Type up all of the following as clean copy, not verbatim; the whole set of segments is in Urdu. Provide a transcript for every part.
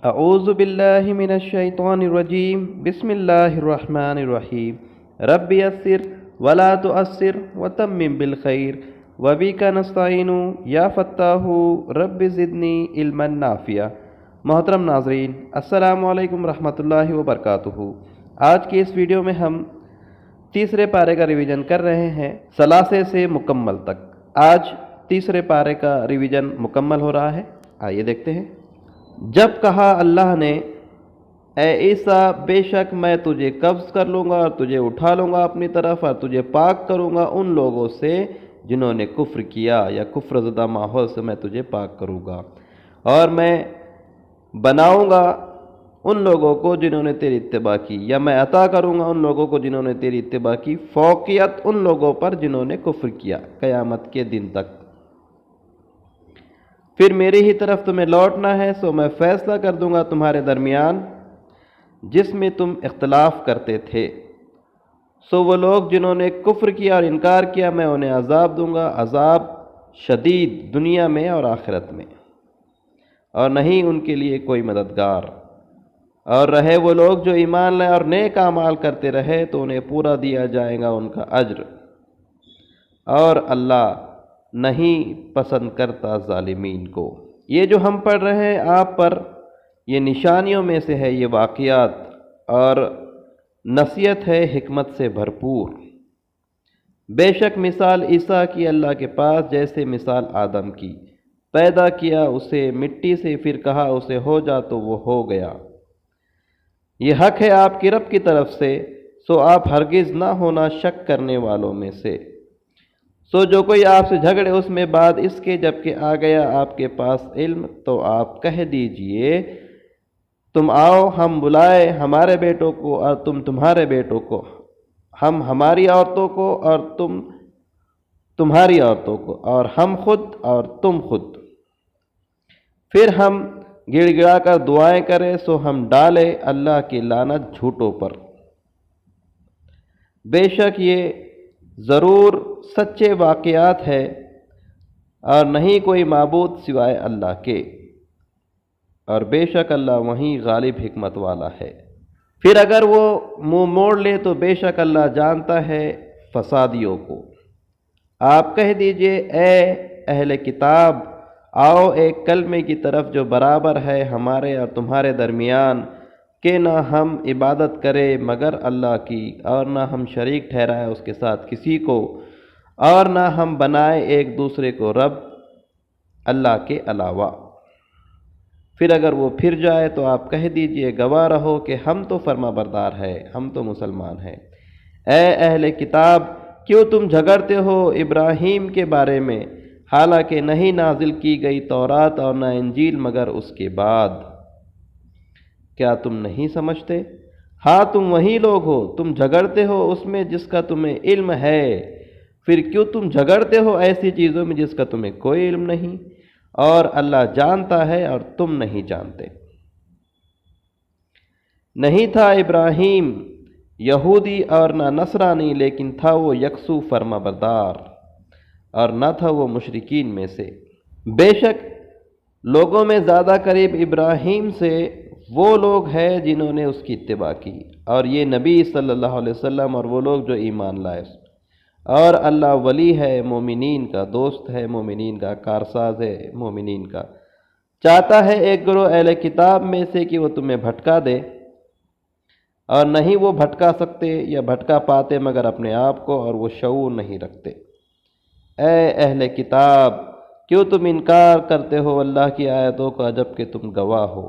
اعوذ باللہ من الشیطان الرجیم بسم اللہ الرحمن الرحیم رب یسر ولا تعسر وتمم بالخیر وبک نستعین یا فتاح رب زدنی علما نافعا۔ محترم ناظرین، السلام علیکم رحمۃ اللہ وبرکاتہ۔ آج کی اس ویڈیو میں ہم تیسرے پارے کا ریویژن کر رہے ہیں ثلاثے سے مکمل تک۔ آج تیسرے پارے کا ریویژن مکمل ہو رہا ہے، آئیے دیکھتے ہیں۔ جب کہا اللہ نے، اے عیسیٰ، بے شک میں تجھے قبض کر لوں گا اور تجھے اٹھا لوں گا اپنی طرف اور تجھے پاک کروں گا ان لوگوں سے جنہوں نے کفر کیا، یا کفر زدہ ماحول سے میں تجھے پاک کروں گا، اور میں بناؤں گا ان لوگوں کو جنہوں نے تیری اتباع کی، یا میں عطا کروں گا ان لوگوں کو جنہوں نے تیری اتباع کی فوقیت ان لوگوں پر جنہوں نے کفر کیا قیامت کے دن تک۔ پھر میری ہی طرف تمہیں لوٹنا ہے، سو میں فیصلہ کر دوں گا تمہارے درمیان جس میں تم اختلاف کرتے تھے۔ سو وہ لوگ جنہوں نے کفر کیا اور انکار کیا، میں انہیں عذاب دوں گا، عذاب شدید، دنیا میں اور آخرت میں، اور نہیں ان کے لیے کوئی مددگار۔ اور رہے وہ لوگ جو ایمان لائے اور نیک اعمال کرتے رہے تو انہیں پورا دیا جائے گا ان کا اجر، اور اللہ نہیں پسند کرتا ظالمین کو۔ یہ جو ہم پڑھ رہے ہیں آپ پر، یہ نشانیوں میں سے ہے، یہ واقعات، اور نصیحت ہے حکمت سے بھرپور۔ بے شک مثال عیسیٰ کی اللہ کے پاس جیسے مثال آدم کی، پیدا کیا اسے مٹی سے، پھر کہا اسے ہو جا تو وہ ہو گیا۔ یہ حق ہے آپ کی رب کی طرف سے، سو آپ ہرگز نہ ہونا شک کرنے والوں میں سے۔ سو جو کوئی آپ سے جھگڑے اس میں بعد اس کے جبکہ آ گیا آپ کے پاس علم، تو آپ کہہ دیجئے تم آؤ، ہم بلائے ہمارے بیٹوں کو اور تم تمہارے بیٹوں کو، ہم ہماری عورتوں کو اور تم تمہاری عورتوں کو، اور ہم خود اور تم خود۔ پھر ہم گڑ گڑا کر دعائیں کریں، سو ہم ڈالے اللہ کی لعنت جھوٹوں پر۔ بے شک یہ ضرور سچے واقعات ہے، اور نہیں کوئی معبود سوائے اللہ کے، اور بے شک اللہ وہیں غالب حکمت والا ہے۔ پھر اگر وہ منہ موڑ لے تو بے شک اللہ جانتا ہے فسادیوں کو۔ آپ کہہ دیجئے اے اہل کتاب، آؤ ایک کلمے کی طرف جو برابر ہے ہمارے اور تمہارے درمیان، کہ نہ ہم عبادت کرے مگر اللہ کی، اور نہ ہم شریک ٹھہرائے اس کے ساتھ کسی کو، اور نہ ہم بنائے ایک دوسرے کو رب اللہ کے علاوہ۔ پھر اگر وہ پھر جائے تو آپ کہہ دیجئے گواہ رہو کہ ہم تو فرما بردار ہے، ہم تو مسلمان ہیں۔ اے اہل کتاب، کیوں تم جھگڑتے ہو ابراہیم کے بارے میں، حالانکہ نہیں نازل کی گئی تورات اور نہ انجیل مگر اس کے بعد؟ کیا تم نہیں سمجھتے؟ ہاں تم وہی لوگ ہو، تم جھگڑتے ہو اس میں جس کا تمہیں علم ہے، پھر کیوں تم جھگڑتے ہو ایسی چیزوں میں جس کا تمہیں کوئی علم نہیں؟ اور اللہ جانتا ہے اور تم نہیں جانتے۔ نہیں تھا ابراہیم یہودی اور نہ نصرانی، لیکن تھا وہ یکسو فرما بردار، اور نہ تھا وہ مشرکین میں سے۔ بے شک لوگوں میں زیادہ قریب ابراہیم سے وہ لوگ ہیں جنہوں نے اس کی اتباع کی، اور یہ نبی صلی اللہ علیہ وسلم اور وہ لوگ جو ایمان لائے، اور اللہ ولی ہے مومنین کا، دوست ہے مومنین کا، کارساز ہے مومنین کا۔ چاہتا ہے ایک گروہ اہل کتاب میں سے کہ وہ تمہیں بھٹکا دے، اور نہیں وہ بھٹکا سکتے یا بھٹکا پاتے مگر اپنے آپ کو، اور وہ شعور نہیں رکھتے۔ اے اہل کتاب، کیوں تم انکار کرتے ہو اللہ کی آیتوں کا جبکہ تم گواہ ہو؟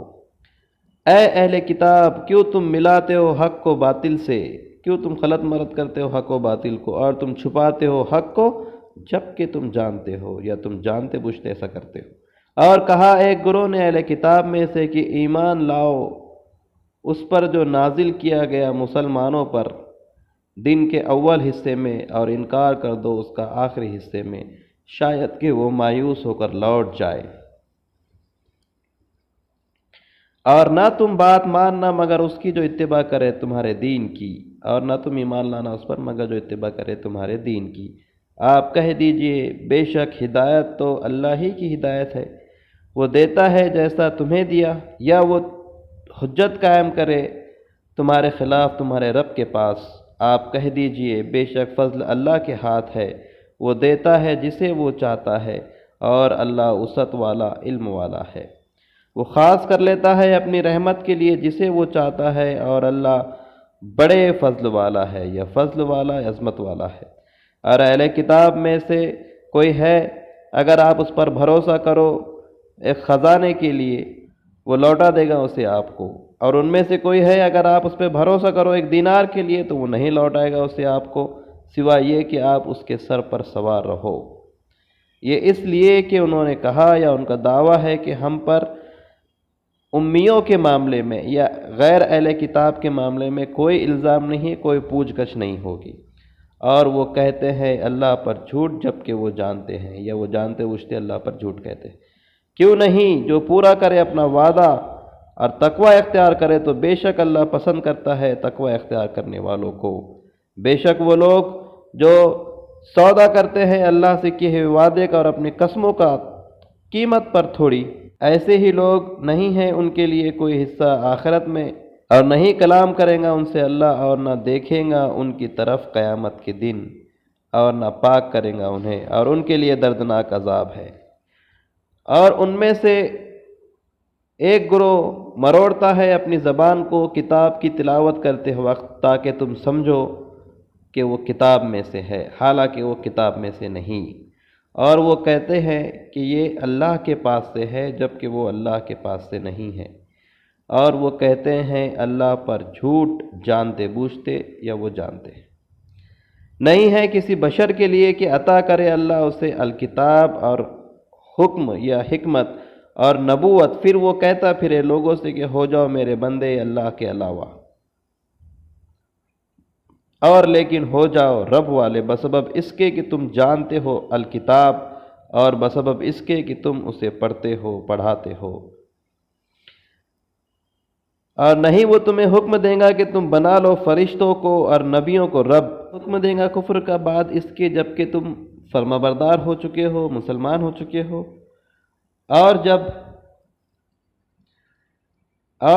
اے اہل کتاب، کیوں تم ملاتے ہو حق کو باطل سے، کیوں تم خلط مرد کرتے ہو حق و باطل کو، اور تم چھپاتے ہو حق کو جبکہ تم جانتے ہو، یا تم جانتے بوجھتے ایسا کرتے ہو۔ اور کہا ایک گروہ نے اہل کتاب میں سے کہ ایمان لاؤ اس پر جو نازل کیا گیا مسلمانوں پر دن کے اول حصے میں، اور انکار کر دو اس کا آخری حصے میں، شاید کہ وہ مایوس ہو کر لوٹ جائے۔ اور نہ تم بات ماننا مگر اس کی جو اتباع کرے تمہارے دین کی، اور نہ تم ایمان لانا اس پر مگر جو اتباع کرے تمہارے دین کی۔ آپ کہہ دیجئے بے شک ہدایت تو اللہ ہی کی ہدایت ہے، وہ دیتا ہے جیسا تمہیں دیا، یا وہ حجت قائم کرے تمہارے خلاف تمہارے رب کے پاس، آپ کہہ دیجئے بے شک فضل اللہ کے ہاتھ ہے، وہ دیتا ہے جسے وہ چاہتا ہے، اور اللہ وسعت والا علم والا ہے۔ وہ خاص کر لیتا ہے اپنی رحمت کے لیے جسے وہ چاہتا ہے، اور اللہ بڑے فضل والا ہے، یا فضل والا عظمت والا ہے۔ اور اہل کتاب میں سے کوئی ہے، اگر آپ اس پر بھروسہ کرو ایک خزانے کے لیے، وہ لوٹا دے گا اسے آپ کو، اور ان میں سے کوئی ہے اگر آپ اس پہ بھروسہ کرو ایک دینار کے لیے، تو وہ نہیں لوٹائے گا اسے آپ کو، سوائے یہ کہ آپ اس کے سر پر سوار رہو۔ یہ اس لیے کہ انہوں نے کہا، یا ان کا دعویٰ ہے کہ ہم پر امیوں کے معاملے میں یا غیر اہل کتاب کے معاملے میں کوئی الزام نہیں، کوئی پوچھ گچھ نہیں ہوگی، اور وہ کہتے ہیں اللہ پر جھوٹ جبکہ وہ جانتے ہیں، یا وہ جانتے بوجھتے اللہ پر جھوٹ کہتے ہیں۔ کیوں نہیں، جو پورا کرے اپنا وعدہ اور تقوی اختیار کرے تو بے شک اللہ پسند کرتا ہے تقوی اختیار کرنے والوں کو۔ بے شک وہ لوگ جو سودا کرتے ہیں اللہ سے کیے ہوئے وعدے کا اور اپنی قسموں کا قیمت پر تھوڑی، ایسے ہی لوگ نہیں ہیں ان کے لیے کوئی حصہ آخرت میں، اور نہیں کلام کریں گا ان سے اللہ، اور نہ دیکھیں گا ان کی طرف قیامت کے دن، اور نہ پاک کریں گا انہیں، اور ان کے لیے دردناک عذاب ہے۔ اور ان میں سے ایک گروہ مروڑتا ہے اپنی زبان کو کتاب کی تلاوت کرتے وقت، تاکہ تم سمجھو کہ وہ کتاب میں سے ہے، حالانکہ وہ کتاب میں سے نہیں، اور وہ کہتے ہیں کہ یہ اللہ کے پاس سے ہے جبکہ وہ اللہ کے پاس سے نہیں ہے، اور وہ کہتے ہیں اللہ پر جھوٹ جانتے بوجھتے، یا وہ جانتے ہیں۔ نہیں ہے کسی بشر کے لیے کہ عطا کرے اللہ اسے الکتاب اور حکم یا حکمت اور نبوت، پھر وہ کہتا پھرے لوگوں سے کہ ہو جاؤ میرے بندے اللہ کے علاوہ، اور لیکن ہو جاؤ رب والے بسبب اس کے کہ تم جانتے ہو الکتاب، اور بسبب اس کے کہ تم اسے پڑھتے ہو پڑھاتے ہو۔ اور نہیں وہ تمہیں حکم دیں گا کہ تم بنا لو فرشتوں کو اور نبیوں کو رب، حکم دیں گا کفر کا بعد اس کے جبکہ تم فرمانبردار ہو چکے ہو، مسلمان ہو چکے ہو۔ اور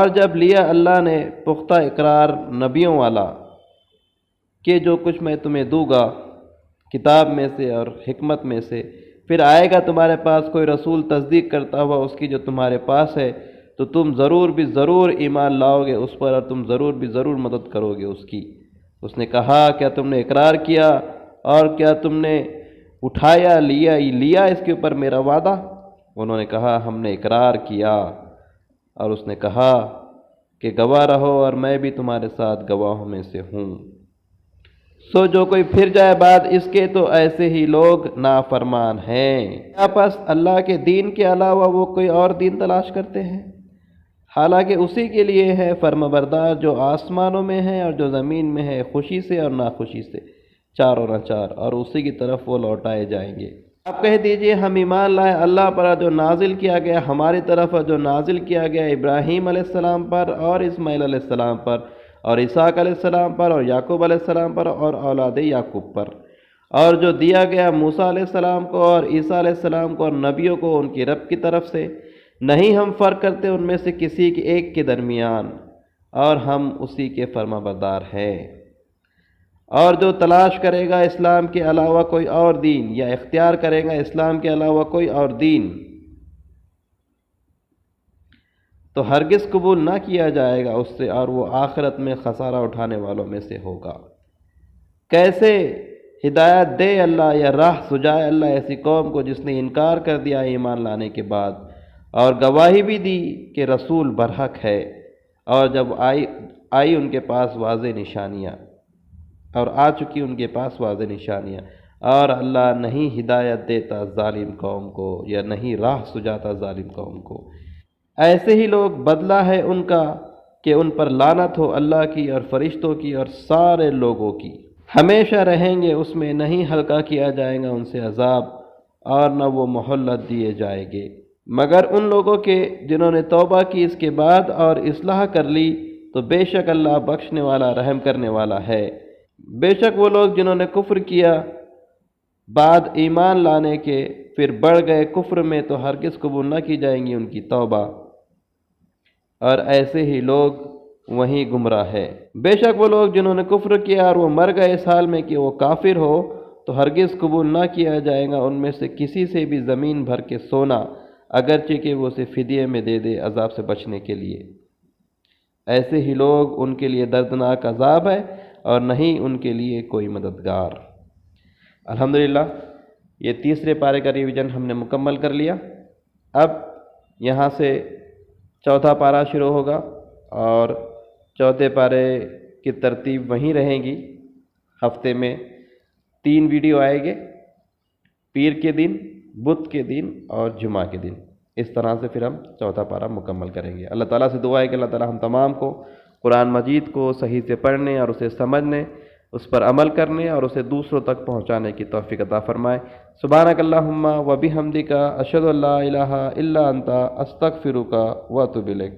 جب لیا اللہ نے پختہ اقرار نبیوں والا کہ جو کچھ میں تمہیں دوں گا کتاب میں سے اور حکمت میں سے، پھر آئے گا تمہارے پاس کوئی رسول تصدیق کرتا ہوا اس کی جو تمہارے پاس ہے، تو تم ضرور بھی ضرور ایمان لاؤ گے اس پر، اور تم ضرور بھی ضرور مدد کرو گے اس کی۔ اس نے کہا کیا تم نے اقرار کیا، اور کیا تم نے اٹھایا لیا اس کے اوپر میرا وعدہ؟ انہوں نے کہا ہم نے اقرار کیا، اور اس نے کہا کہ گواہ رہو اور میں بھی تمہارے ساتھ گواہوں میں سے ہوں۔ سو جو کوئی پھر جائے بعد اس کے تو ایسے ہی لوگ نافرمان ہیں۔ آپس اللہ کے دین کے علاوہ وہ کوئی اور دین تلاش کرتے ہیں، حالانکہ اسی کے لیے ہے فرمانبردار جو آسمانوں میں ہے اور جو زمین میں ہے، خوشی سے اور ناخوشی سے، چاروں ناچار، اور اسی کی طرف وہ لوٹائے جائیں گے۔ آپ کہہ دیجئے ہم ایمان لائے اللہ پر جو نازل کیا گیا ہماری طرف، جو نازل کیا گیا ابراہیم علیہ السلام پر اور اسماعیل علیہ السلام پر اور اسحاق علیہ السلام پر اور یعقوب علیہ السلام پر اور اولاد یعقوب پر، اور جو دیا گیا موسیٰ علیہ السلام کو اور عیسیٰ علیہ السلام کو اور نبیوں کو ان کی رب کی طرف سے، نہیں ہم فرق کرتے ان میں سے کسی کے ایک کے درمیان، اور ہم اسی کے فرمانبردار ہیں۔ اور جو تلاش کرے گا اسلام کے علاوہ کوئی اور دین، یا اختیار کرے گا اسلام کے علاوہ کوئی اور دین، تو ہرگز قبول نہ کیا جائے گا اس سے، اور وہ آخرت میں خسارہ اٹھانے والوں میں سے ہوگا۔ کیسے ہدایت دے اللہ یا راہ سجائے اللہ ایسی قوم کو جس نے انکار کر دیا ایمان لانے کے بعد، اور گواہی بھی دی کہ رسول برحق ہے، اور جب آئی ان کے پاس واضح نشانیاں، اور آ چکی ان کے پاس واضح نشانیاں، اور اللہ نہیں ہدایت دیتا ظالم قوم کو، یا نہیں راہ سجاتا ظالم قوم کو۔ ایسے ہی لوگ بدلہ ہے ان کا کہ ان پر لعنت ہو اللہ کی اور فرشتوں کی اور سارے لوگوں کی، ہمیشہ رہیں گے اس میں، نہیں ہلکا کیا جائے گا ان سے عذاب، اور نہ وہ مہلت دیے جائیں گے، مگر ان لوگوں کے جنہوں نے توبہ کی اس کے بعد اور اصلاح کر لی، تو بے شک اللہ بخشنے والا رحم کرنے والا ہے۔ بے شک وہ لوگ جنہوں نے کفر کیا بعد ایمان لانے کے، پھر بڑھ گئے کفر میں، تو ہرگز قبول نہ کی جائیں گی ان کی توبہ، اور ایسے ہی لوگ وہیں گمراہ ہے۔ بے شک وہ لوگ جنہوں نے کفر کیا اور وہ مر گئے اس حال میں کہ وہ کافر ہو تو ہرگز قبول نہ کیا جائے گا ان میں سے کسی سے بھی زمین بھر کے سونا، اگرچہ کہ وہ اسے فدیے میں دے دے عذاب سے بچنے کے لیے۔ ایسے ہی لوگ ان کے لیے دردناک عذاب ہے اور نہیں ان کے لیے کوئی مددگار۔ الحمدللہ یہ تیسرے پارے کا ریویژن ہم نے مکمل کر لیا۔ اب یہاں سے چوتھا پارہ شروع ہوگا اور چوتھے پارے کی ترتیب وہیں رہیں گی۔ ہفتے میں 3 ویڈیو آئے گے، پیر کے دن، بدھ کے دن اور جمعہ کے دن۔ اس طرح سے پھر ہم چوتھا پارہ مکمل کریں گے۔ اللہ تعالیٰ سے دعا ہے کہ اللہ تعالیٰ ہم تمام کو قرآن مجید کو صحیح سے پڑھنے اور اسے سمجھنے، اس پر عمل کرنے اور اسے دوسروں تک پہنچانے کی توفیق عطا فرمائے۔ سبحانک اللہم و بحمدک، اشہد ان لا الہ الا انت، استغفرک و اتوب الیک۔